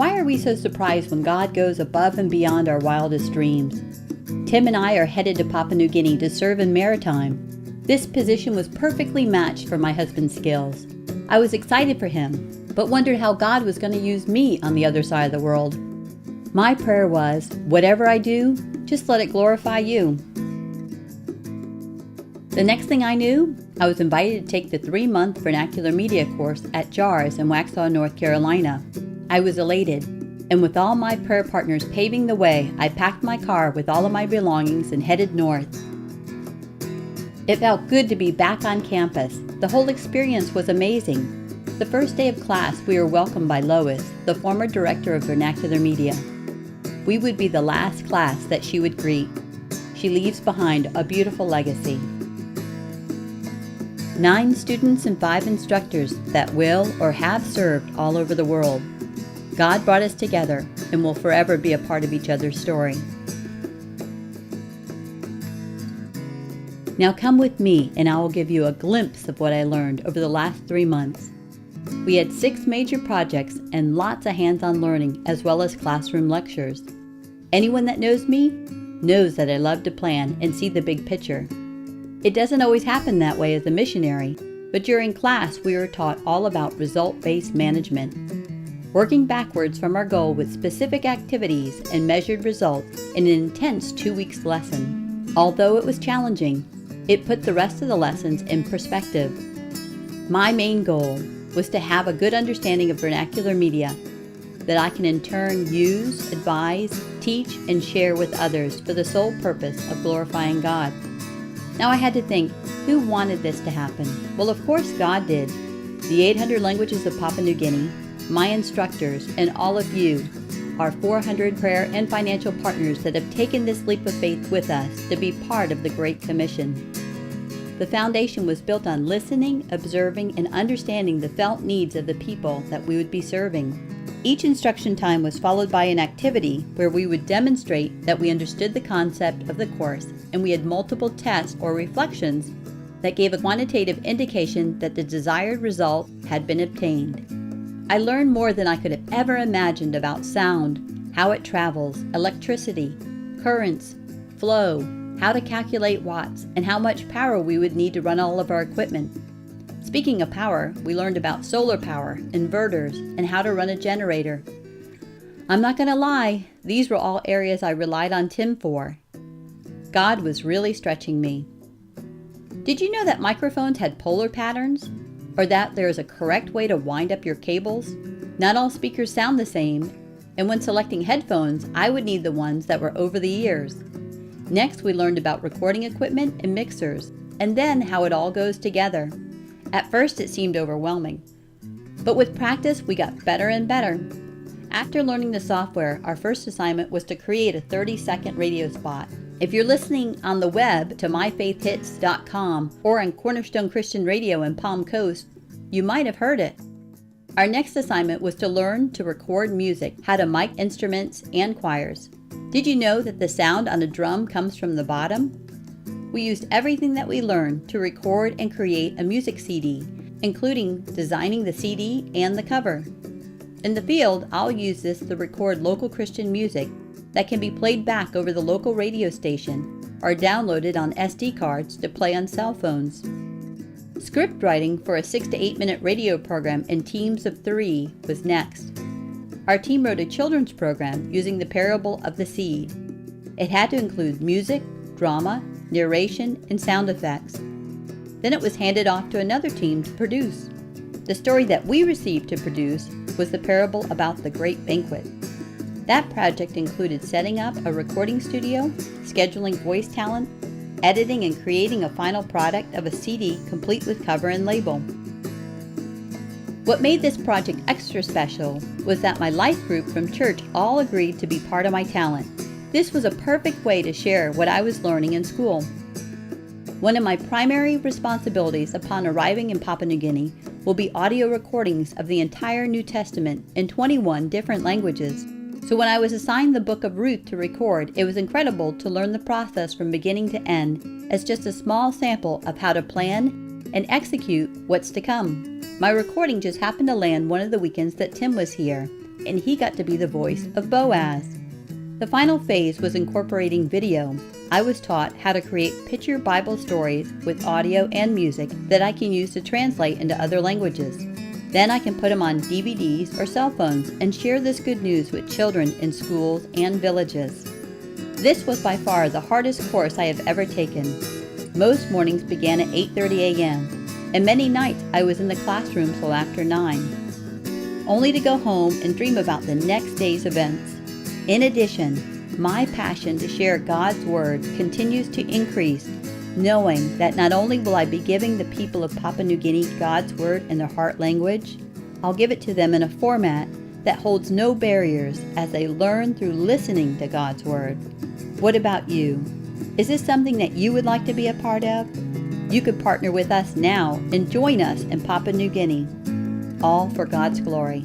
Why are we so surprised when God goes above and beyond our wildest dreams? Tim and I are headed to Papua New Guinea to serve in maritime. This position was perfectly matched for my husband's skills. I was excited for him, but wondered how God was going to use me on the other side of the world. My prayer was, whatever I do, just let it glorify you. The next thing I knew, I was invited to take the 3-month vernacular media course at JARS in Waxhaw, North Carolina. I was elated, and with all my prayer partners paving the way, I packed my car with all of my belongings and headed north. It felt good to be back on campus. The whole experience was amazing. The first day of class, we were welcomed by Lois, the former director of vernacular media. We would be the last class that she would greet. She leaves behind a beautiful legacy. 9 students and 5 instructors that will or have served all over the world. God brought us together and will forever be a part of each other's story. Now come with me and I will give you a glimpse of what I learned over the last 3 months. We had 6 major projects and lots of hands-on learning as well as classroom lectures. Anyone that knows me knows that I love to plan and see the big picture. It doesn't always happen that way as a missionary, but during class we were taught all about result-based management, working backwards from our goal with specific activities and measured results in an intense 2-week lesson. Although it was challenging, it put the rest of the lessons in perspective. My main goal was to have a good understanding of vernacular media that I can in turn use, advise, teach, and share with others for the sole purpose of glorifying God. Now I had to think, who wanted this to happen? Well, of course God did. The 800 languages of Papua New Guinea, my instructors, and all of you, our 400 prayer and financial partners that have taken this leap of faith with us to be part of the Great Commission. The foundation was built on listening, observing, and understanding the felt needs of the people that we would be serving. Each instruction time was followed by an activity where we would demonstrate that we understood the concept of the course, and we had multiple tests or reflections that gave a quantitative indication that the desired result had been obtained. I learned more than I could have ever imagined about sound, how it travels, electricity, currents, flow, how to calculate watts, and how much power we would need to run all of our equipment. Speaking of power, we learned about solar power, inverters, and how to run a generator. I'm not going to lie, these were all areas I relied on Tim for. God was really stretching me. Did you know that microphones had polar patterns? Or that there is a correct way to wind up your cables? Not all speakers sound the same, and when selecting headphones, I would need the ones that were over the ears. Next, we learned about recording equipment and mixers, and then how it all goes together. At first, it seemed overwhelming, but with practice, we got better and better. After learning the software, our first assignment was to create a 30-second radio spot. If you're listening on the web to myfaithhits.com or on Cornerstone Christian Radio in Palm Coast, you might have heard it. Our next assignment was to learn to record music, how to mic instruments and choirs. Did you know that the sound on a drum comes from the bottom? We used everything that we learned to record and create a music CD, including designing the CD and the cover. In the field, I'll use this to record local Christian music that can be played back over the local radio station or downloaded on SD cards to play on cell phones. Script writing for a 6 to 8 minute radio program in teams of 3 was next. Our team wrote a children's program using the parable of the seed. It had to include music, drama, narration, and sound effects. Then it was handed off to another team to produce. The story that we received to produce was the parable about the great banquet. That project included setting up a recording studio, scheduling voice talent, editing and creating a final product of a CD complete with cover and label. What made this project extra special was that my life group from church all agreed to be part of my talent. This was a perfect way to share what I was learning in school. One of my primary responsibilities upon arriving in Papua New Guinea will be audio recordings of the entire New Testament in 21 different languages. So when I was assigned the Book of Ruth to record, it was incredible to learn the process from beginning to end as just a small sample of how to plan and execute what's to come. My recording just happened to land one of the weekends that Tim was here. and he got to be the voice of Boaz. The final phase was incorporating video. I was taught how to create picture Bible stories with audio and music that I can use to translate into other languages. Then I can put them on DVDs or cell phones and share this good news with children in schools and villages. This was by far the hardest course I have ever taken. Most mornings began at 8:30 a.m., and many nights I was in the classroom till after 9, only to go home and dream about the next day's events. In addition, my passion to share God's Word continues to increase, knowing that not only will I be giving the people of Papua New Guinea God's Word in their heart language, I'll give it to them in a format that holds no barriers as they learn through listening to God's Word. What about you? Is this something that you would like to be a part of? You could partner with us now and join us in Papua New Guinea, all for God's glory.